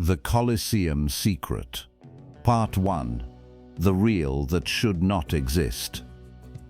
The Coliseum Secret. Part 1. The Reel That Should Not Exist.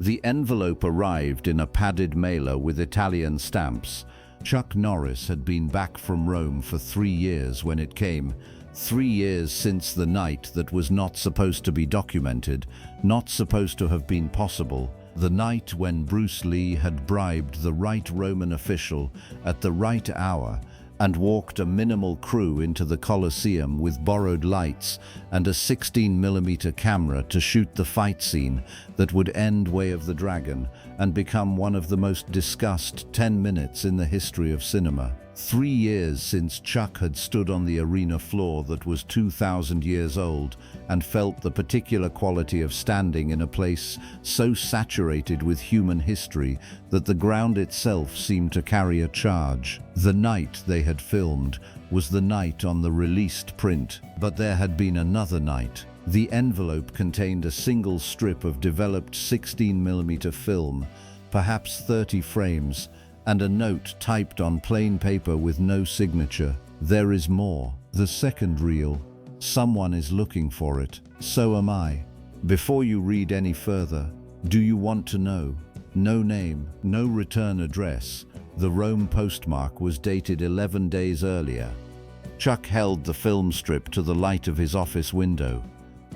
The envelope arrived in a padded mailer with Italian stamps. Chuck Norris had been back from Rome for 3 years when it came. 3 years since the night that was not supposed to be documented, not supposed to have been possible. The night when Bruce Lee had bribed the right Roman official at the right hour and walked a minimal crew into the Coliseum with borrowed lights and a 16mm camera to shoot the fight scene that would end Way of the Dragon and become one of the most discussed 10 minutes in the history of cinema. 3 years since Chuck had stood on the arena floor that was 2,000 years old and felt the particular quality of standing in a place so saturated with human history that the ground itself seemed to carry a charge. The night they had filmed was the night on the released print, but there had been another night. The envelope contained a single strip of developed 16mm film, perhaps 30 frames, and a note typed on plain paper with no signature. There is more. The second reel. Someone is looking for it. So am I. Before you read any further, do you want to know? No name, no return address. The Rome postmark was dated 11 days earlier. Chuck held the film strip to the light of his office window.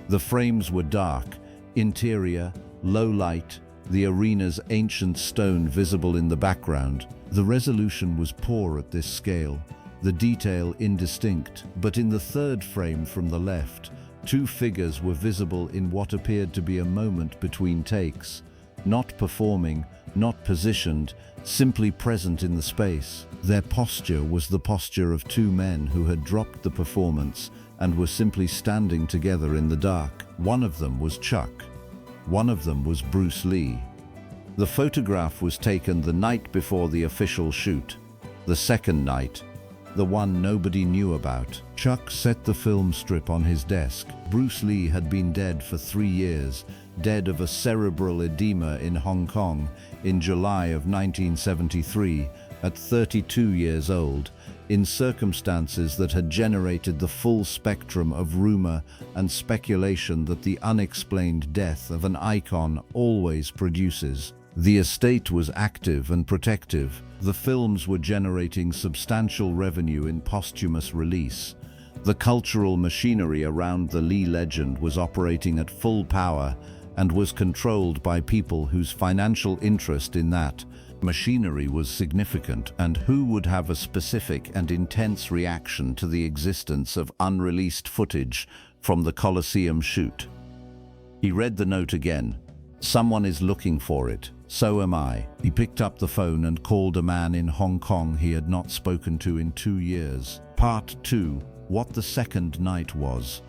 The frames were dark, interior, low light, the arena's ancient stone visible in the background. The resolution was poor at this scale, the detail indistinct, but in the third frame from the left, 2 figures were visible in what appeared to be a moment between takes, not performing, not positioned, simply present in the space. Their posture was the posture of 2 men who had dropped the performance and were simply standing together in the dark. One of them was Chuck. One of them was Bruce Lee. The photograph was taken the night before the official shoot. The second night, the one nobody knew about. Chuck set the film strip on his desk. Bruce Lee had been dead for 3 years, dead of a cerebral edema in Hong Kong in July of 1973, at 32 years old, in circumstances that had generated the full spectrum of rumor and speculation that the unexplained death of an icon always produces. The estate was active and protective. The films were generating substantial revenue in posthumous release. The cultural machinery around the Lee legend was operating at full power and was controlled by people whose financial interest in that machinery was significant, and who would have a specific and intense reaction to the existence of unreleased footage from the Coliseum shoot. He read the note again. Someone is looking for it. So am I. He picked up the phone and called a man in Hong Kong he had not spoken to in 2 years. Part 2. What the second night was.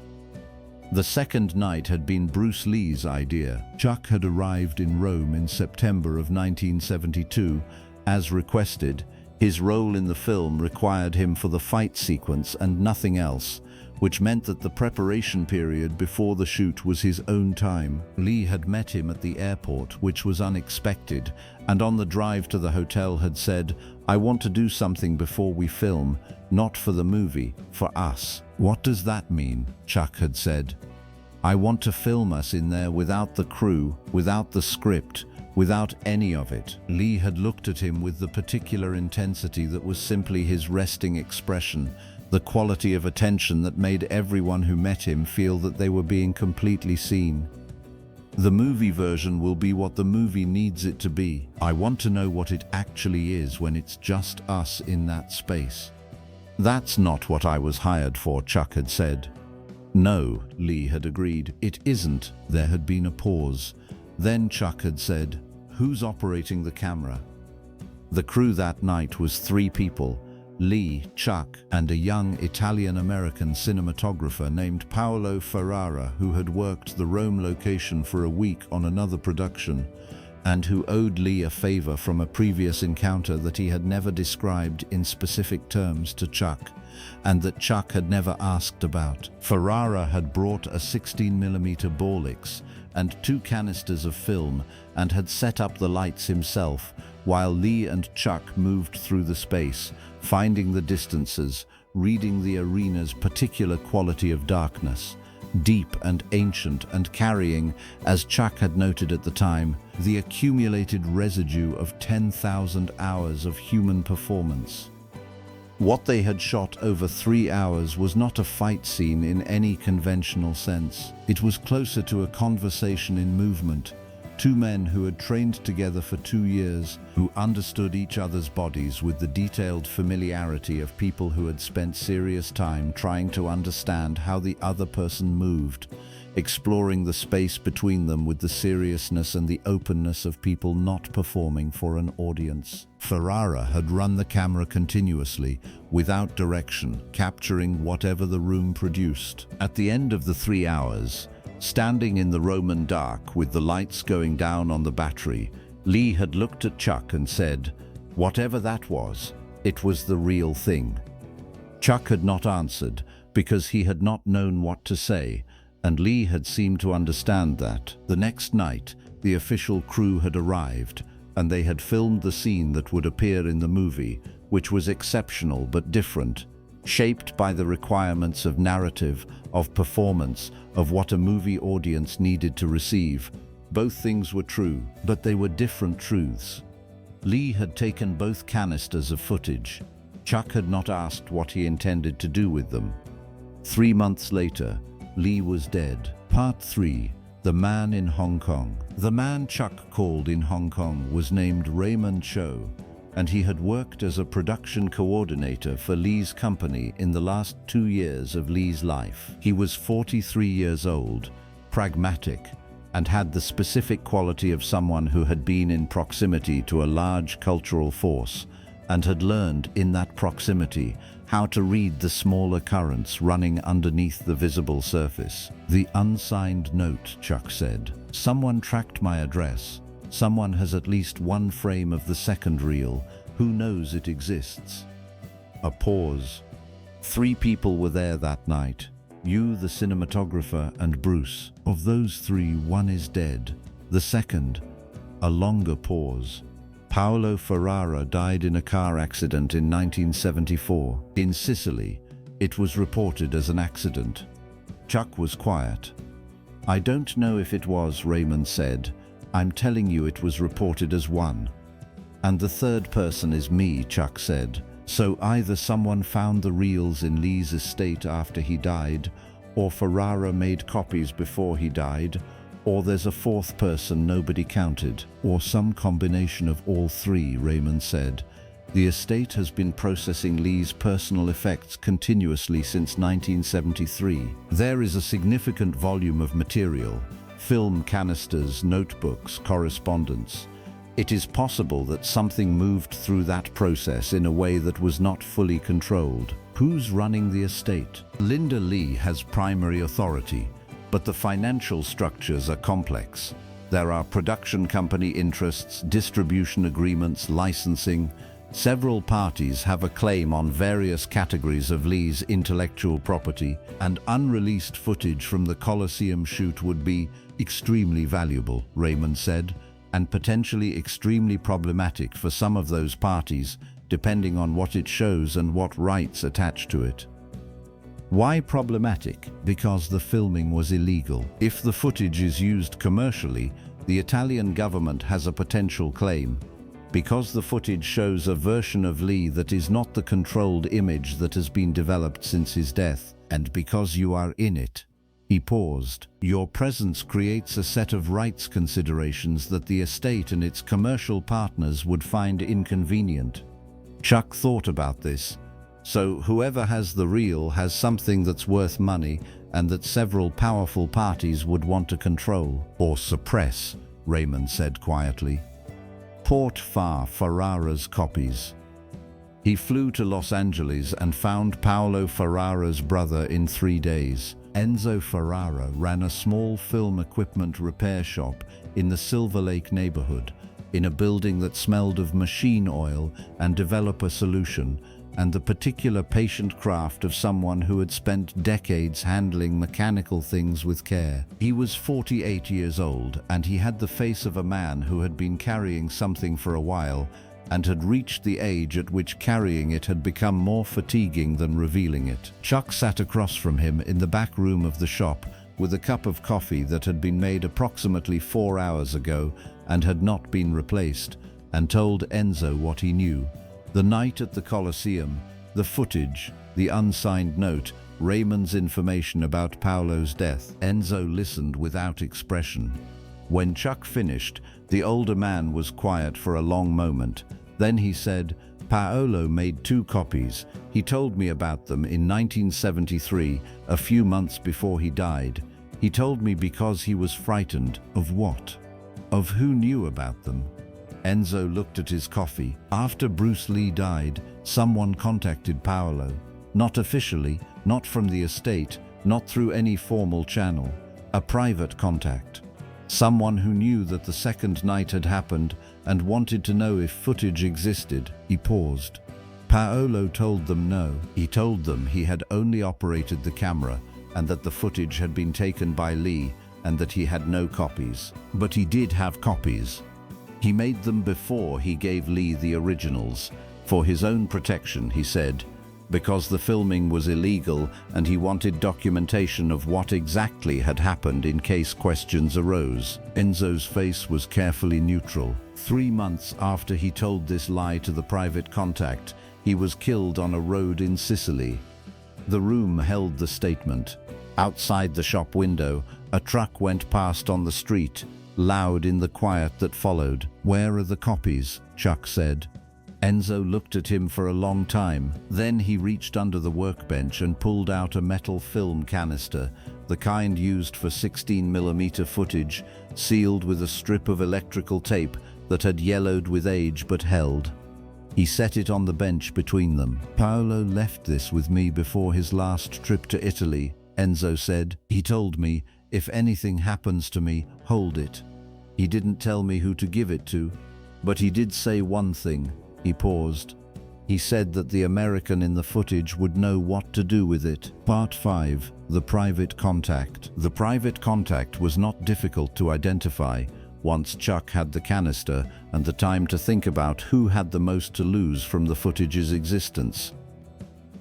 The second night had been Bruce Lee's idea. Chuck had arrived in Rome in September of 1972. As requested, his role in the film required him for the fight sequence and nothing else, which meant that the preparation period before the shoot was his own time. Lee had met him at the airport, which was unexpected, and on the drive to the hotel had said, "I want to do something before we film, not for the movie, for us." "What does that mean?" Chuck had said. "I want to film us in there without the crew, without the script, without any of it." Lee had looked at him with the particular intensity that was simply his resting expression, the quality of attention that made everyone who met him feel that they were being completely seen. "The movie version will be what the movie needs it to be. I want to know what it actually is when it's just us in that space." "That's not what I was hired for," Chuck had said. "No," Lee had agreed, "it isn't." There had been a pause. Then Chuck had said, "Who's operating the camera?" The crew that night was 3 people. Lee, Chuck, and a young Italian-American cinematographer named Paolo Ferrara, who had worked the Rome location for a week on another production, and who owed Lee a favor from a previous encounter that he had never described in specific terms to Chuck, and that Chuck had never asked about. Ferrara had brought a 16mm Borlix and 2 canisters of film and had set up the lights himself, while Lee and Chuck moved through the space, finding the distances, reading the arena's particular quality of darkness, deep and ancient, and carrying, as Chuck had noted at the time, the accumulated residue of 10,000 hours of human performance. What they had shot over 3 hours was not a fight scene in any conventional sense. It was closer to a conversation in movement. Two men who had trained together for 2 years, who understood each other's bodies with the detailed familiarity of people who had spent serious time trying to understand how the other person moved, exploring the space between them with the seriousness and the openness of people not performing for an audience. Ferrara had run the camera continuously, without direction, capturing whatever the room produced. At the end of the 3 hours, standing in the Roman dark with the lights going down on the battery, Lee had looked at Chuck and said, "Whatever that was, it was the real thing." Chuck had not answered because he had not known what to say, and Lee had seemed to understand that. The next night, the official crew had arrived, and they had filmed the scene that would appear in the movie, which was exceptional but different, shaped by the requirements of narrative, of performance, of what a movie audience needed to receive. Both things were true, but they were different truths. Lee had taken both canisters of footage. Chuck had not asked what he intended to do with them. 3 months later, Lee was dead. Part 3. The Man in Hong Kong. The man Chuck called in Hong Kong was named Raymond Cho, and he had worked as a production coordinator for Lee's company in the last 2 years of Lee's life. He was 43 years old, pragmatic, and had the specific quality of someone who had been in proximity to a large cultural force and had learned in that proximity how to read the smaller currents running underneath the visible surface. "The unsigned note," Chuck said. "Someone tracked my address. Someone has at least one frame of the second reel. Who knows it exists?" A pause. 3 people were there that night. You, the cinematographer, and Bruce. Of those 3, one is dead. The second. A longer pause. Paolo Ferrara died in a car accident in 1974. In Sicily, it was reported as an accident. Chuck was quiet. "I don't know if it was," Raymond said. "I'm telling you it was reported as one. And the third person is me," Chuck said. "So either someone found the reels in Lee's estate after he died, or Ferrara made copies before he died, or there's a fourth person nobody counted, or some combination of all 3, Raymond said. "The estate has been processing Lee's personal effects continuously since 1973. There is a significant volume of material, film canisters, notebooks, correspondence. It is possible that something moved through that process in a way that was not fully controlled." Who's running the estate? Linda Lee has primary authority, but the financial structures are complex. There are production company interests, distribution agreements, licensing. Several parties have a claim on various categories of Lee's intellectual property, and unreleased footage from the Coliseum shoot would be extremely valuable, Raymond said, and potentially extremely problematic for some of those parties, depending on what it shows and what rights attach to it. Why problematic? Because the filming was illegal. If the footage is used commercially, the Italian government has a potential claim. Because the footage shows a version of Lee that is not the controlled image that has been developed since his death, and because you are in it. He paused. Your presence creates a set of rights considerations that the estate and its commercial partners would find inconvenient. Chuck thought about this. So whoever has the reel has something that's worth money and that several powerful parties would want to control or suppress, Raymond said quietly. Port Far Ferrara's copies. He flew to Los Angeles and found Paolo Ferrara's brother in 3 days. Enzo Ferrara ran a small film equipment repair shop in the Silver Lake neighborhood, in a building that smelled of machine oil and developer solution, and the particular patient craft of someone who had spent decades handling mechanical things with care. He was 48 years old, and he had the face of a man who had been carrying something for a while, and had reached the age at which carrying it had become more fatiguing than revealing it. Chuck sat across from him in the back room of the shop with a cup of coffee that had been made approximately 4 hours ago and had not been replaced, and told Enzo what he knew. The night at the Coliseum, the footage, the unsigned note, Raymond's information about Paolo's death. Enzo listened without expression. When Chuck finished, the older man was quiet for a long moment. Then he said, "Paolo made 2 copies. He told me about them in 1973, a few months before he died. He told me because he was frightened." Of what? Of who knew about them? Enzo looked at his coffee. After Bruce Lee died, someone contacted Paolo. Not officially, not from the estate, not through any formal channel. A private contact. Someone who knew that the second night had happened and wanted to know if footage existed. He paused. Paolo told them no. He told them he had only operated the camera and that the footage had been taken by Lee and that he had no copies. But he did have copies. He made them before he gave Lee the originals. For his own protection, he said, because the filming was illegal and he wanted documentation of what exactly had happened in case questions arose. Enzo's face was carefully neutral. 3 months after he told this lie to the private contact, he was killed on a road in Sicily. The room held the statement. Outside the shop window, a truck went past on the street, loud in the quiet that followed. "Where are the copies?" Chuck said. Enzo looked at him for a long time. Then he reached under the workbench and pulled out a metal film canister, the kind used for 16mm footage, sealed with a strip of electrical tape that had yellowed with age but held. He set it on the bench between them. "Paolo left this with me before his last trip to Italy," Enzo said. "He told me, if anything happens to me, hold it. He didn't tell me who to give it to, but he did say one thing." He paused. He said that the American in the footage would know what to do with it. Part 5. The private contact. The private contact was not difficult to identify once Chuck had the canister and the time to think about who had the most to lose from the footage's existence.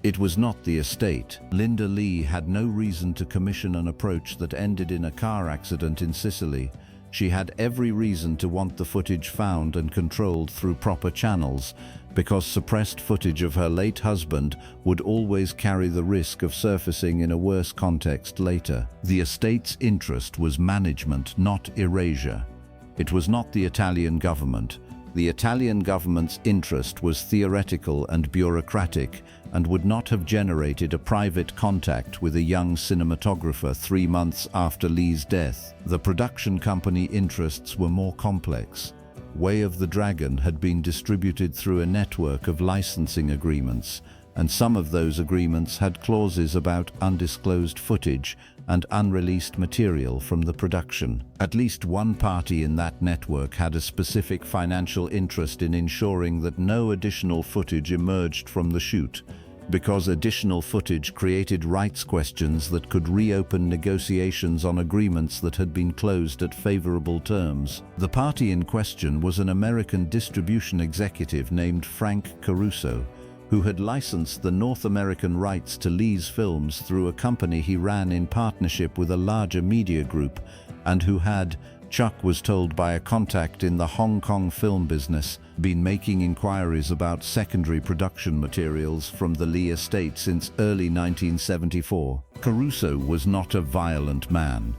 It was not the estate. Linda Lee had no reason to commission an approach that ended in a car accident in Sicily. She had every reason to want the footage found and controlled through proper channels, because suppressed footage of her late husband would always carry the risk of surfacing in a worse context later. The estate's interest was management, not erasure. It was not the Italian government. The Italian government's interest was theoretical and bureaucratic and would not have generated a private contact with a young cinematographer 3 months after Lee's death. The production company interests were more complex. Way of the Dragon had been distributed through a network of licensing agreements, and some of those agreements had clauses about undisclosed footage and unreleased material from the production. At least one party in that network had a specific financial interest in ensuring that no additional footage emerged from the shoot, because additional footage created rights questions that could reopen negotiations on agreements that had been closed at favorable terms. The party in question was an American distribution executive named Frank Caruso, who had licensed the North American rights to Lee's films through a company he ran in partnership with a larger media group, and who had, Chuck was told by a contact in the Hong Kong film business, been making inquiries about secondary production materials from the Lee estate since early 1974. Caruso was not a violent man.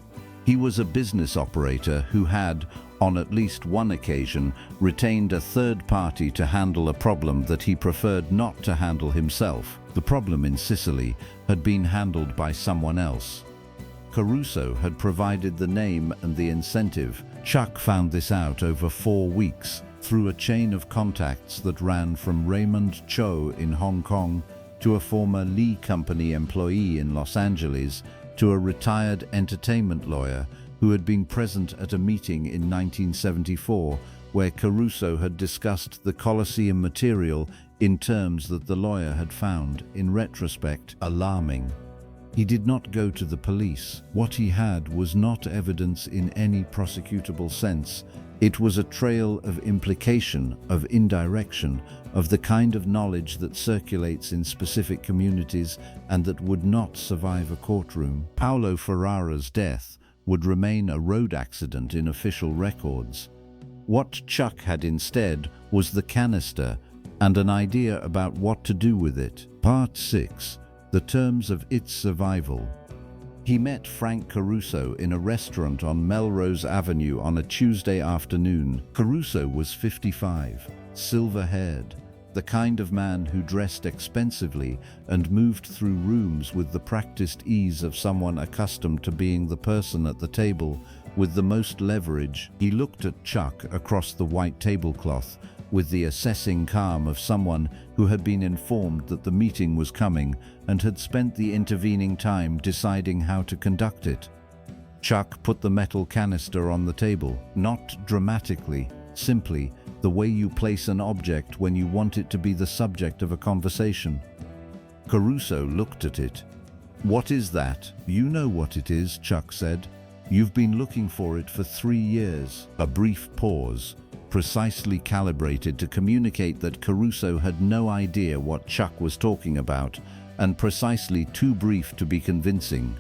He was a business operator who had, on at least one occasion, retained a third party to handle a problem that he preferred not to handle himself. The problem in Sicily had been handled by someone else. Caruso had provided the name and the incentive. Chuck found this out over 4 weeks through a chain of contacts that ran from Raymond Cho in Hong Kong to a former Lee Company employee in Los Angeles to a retired entertainment lawyer who had been present at a meeting in 1974 where Caruso had discussed the Coliseum material in terms that the lawyer had found, in retrospect, alarming. He did not go to the police. What he had was not evidence in any prosecutable sense. It was a trail of implication, of indirection, of the kind of knowledge that circulates in specific communities and that would not survive a courtroom. Paolo Ferrara's death would remain a road accident in official records. What Chuck had instead was the canister and an idea about what to do with it. Part 6. The terms of its survival. He met Frank Caruso in a restaurant on Melrose Avenue on a Tuesday afternoon. Caruso was 55, silver-haired, the kind of man who dressed expensively and moved through rooms with the practiced ease of someone accustomed to being the person at the table with the most leverage. He looked at Chuck across the white tablecloth with the assessing calm of someone who had been informed that the meeting was coming and had spent the intervening time deciding how to conduct it. Chuck put the metal canister on the table, not dramatically, simply the way you place an object when you want it to be the subject of a conversation. Caruso looked at it. "What is that?" "You know what it is," Chuck said. "You've been looking for it for 3 years." A brief pause, precisely calibrated to communicate that Caruso had no idea what Chuck was talking about, and precisely too brief to be convincing.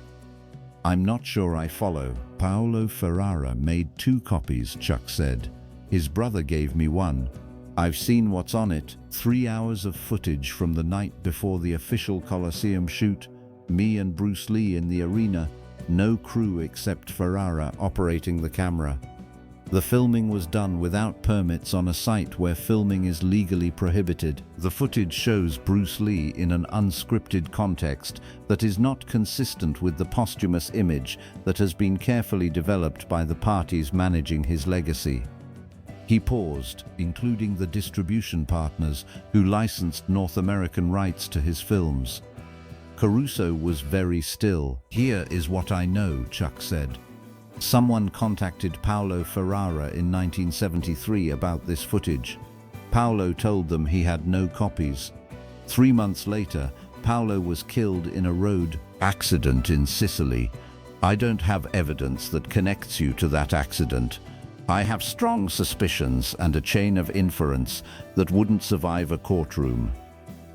"I'm not sure I follow." "Paolo Ferrara made 2 copies," Chuck said. "His brother gave me one. I've seen what's on it. 3 hours of footage from the night before the official Coliseum shoot. Me and Bruce Lee in the arena. No crew except Ferrara operating the camera. The filming was done without permits on a site where filming is legally prohibited. The footage shows Bruce Lee in an unscripted context that is not consistent with the posthumous image that has been carefully developed by the parties managing his legacy." He paused, including the distribution partners who licensed North American rights to his films. Caruso was very still. "Here is what I know," Chuck said. "Someone contacted Paolo Ferrara in 1973 about this footage. Paolo told them he had no copies. 3 months later, Paolo was killed in a road accident in Sicily. I don't have evidence that connects you to that accident. I have strong suspicions and a chain of inference that wouldn't survive a courtroom."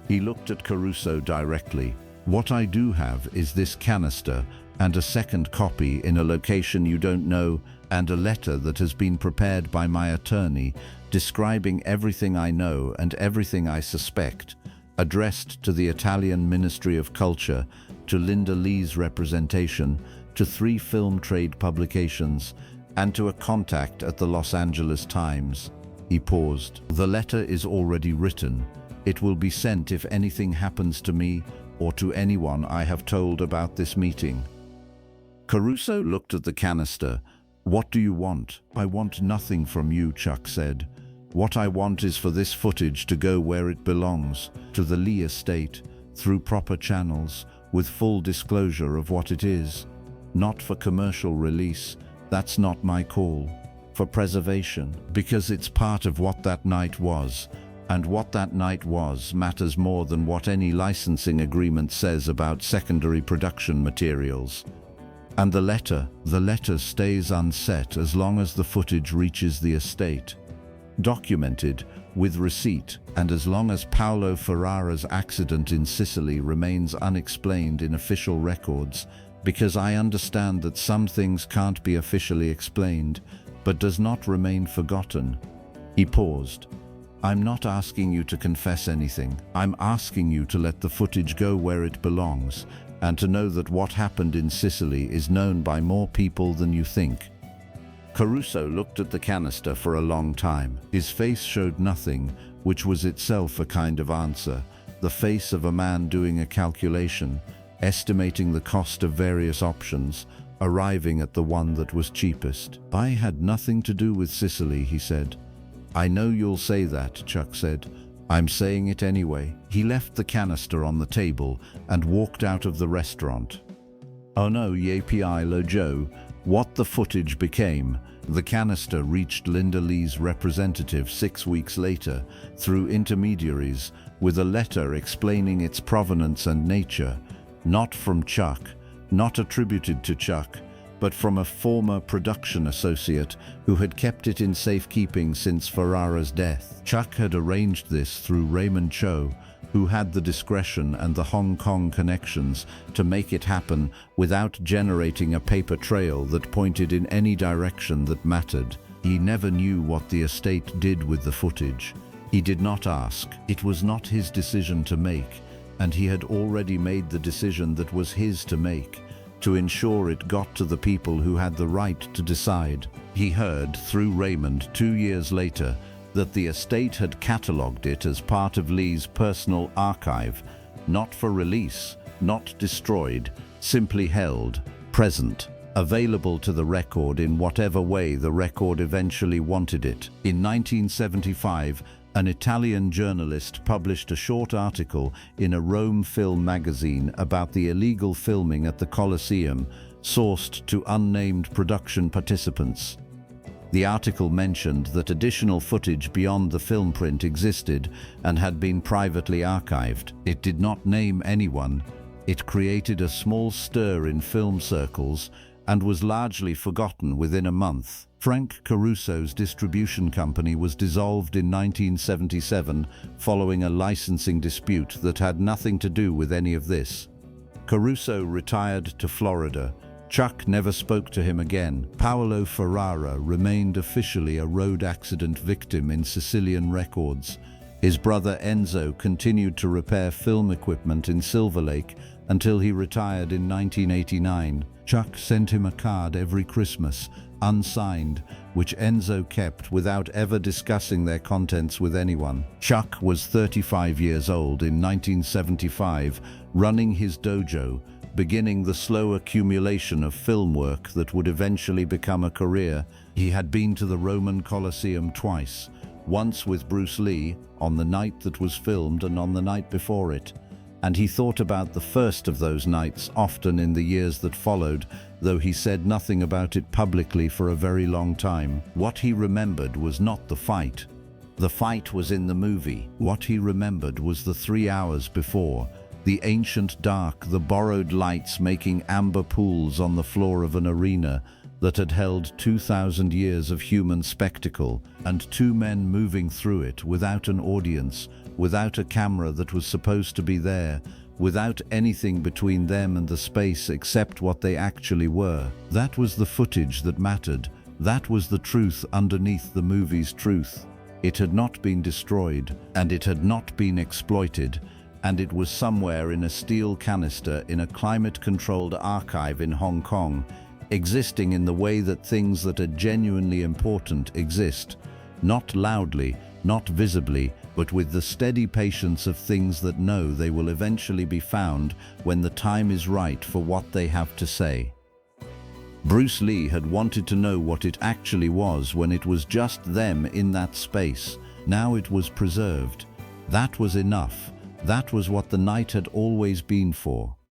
He looked at Caruso directly. "What I do have is this canister and a second copy in a location you don't know, and a letter that has been prepared by my attorney describing everything I know and everything I suspect, addressed to the Italian Ministry of Culture, to Linda Lee's representation, to 3 film trade publications, and to a contact at the Los Angeles Times." He paused. "The letter is already written. It will be sent if anything happens to me or to anyone I have told about this meeting." Caruso looked at the canister. "What do you want?" "I want nothing from you," Chuck said. "What I want is for this footage to go where it belongs, to the Lee estate, through proper channels, with full disclosure of what it is. Not for commercial release, that's not my call. For preservation, because it's part of what that night was, and what that night was matters more than what any licensing agreement says about secondary production materials. And the letter stays unset as long as the footage reaches the estate, documented with receipt, and as long as Paolo Ferrara's accident in Sicily remains unexplained in official records, because I understand that some things can't be officially explained, but does not remain forgotten." He paused. "I'm not asking you to confess anything. I'm asking you to let the footage go where it belongs, and to know that what happened in Sicily is known by more people than you think." Caruso looked at the canister for a long time. His face showed nothing, which was itself a kind of answer, the face of a man doing a calculation, estimating the cost of various options, arriving at the one that was cheapest. "I had nothing to do with Sicily," he said. "I know you'll say that," Chuck said. "I'm saying it anyway." He left the canister on the table and walked out of the restaurant. "Oh no, yippee lo Joe," what the footage became. The canister reached Linda Lee's representative 6 weeks later, through intermediaries, with a letter explaining its provenance and nature, not from Chuck, not attributed to Chuck, but from a former production associate who had kept it in safekeeping since Ferrara's death. Chuck had arranged this through Raymond Cho, who had the discretion and the Hong Kong connections to make it happen without generating a paper trail that pointed in any direction that mattered. He never knew what the estate did with the footage. He did not ask. It was not his decision to make, and he had already made the decision that was his to make, to ensure it got to the people who had the right to decide. He heard, through Raymond 2 years later, that the estate had catalogued it as part of Lee's personal archive, not for release, not destroyed, simply held, present, available to the record in whatever way the record eventually wanted it. In 1975, an Italian journalist published a short article in a Rome film magazine about the illegal filming at the Coliseum, sourced to unnamed production participants. The article mentioned that additional footage beyond the film print existed and had been privately archived. It did not name anyone. It created a small stir in film circles and was largely forgotten within a month. Frank Caruso's distribution company was dissolved in 1977 following a licensing dispute that had nothing to do with any of this. Caruso retired to Florida. Chuck never spoke to him again. Paolo Ferrara remained officially a road accident victim in Sicilian records. His brother Enzo continued to repair film equipment in Silver Lake until he retired in 1989. Chuck sent him a card every Christmas, unsigned, which Enzo kept without ever discussing their contents with anyone. Chuck was 35 years old in 1975, running his dojo, beginning the slow accumulation of film work that would eventually become a career. He had been to the Roman Colosseum twice, once with Bruce Lee, on the night that was filmed and on the night before it. And he thought about the first of those nights often in the years that followed, though he said nothing about it publicly for a very long time. What he remembered was not the fight. The fight was in the movie. What he remembered was the 3 hours before, the ancient dark, the borrowed lights making amber pools on the floor of an arena that had held 2,000 years of human spectacle, and two men moving through it without an audience, without a camera that was supposed to be there, without anything between them and the space except what they actually were. That was the footage that mattered. That was the truth underneath the movie's truth. It had not been destroyed, and it had not been exploited, and it was somewhere in a steel canister in a climate-controlled archive in Hong Kong, existing in the way that things that are genuinely important exist, not loudly, not visibly, but with the steady patience of things that know they will eventually be found when the time is right for what they have to say. Bruce Lee had wanted to know what it actually was when it was just them in that space. Now it was preserved. That was enough. That was what the night had always been for.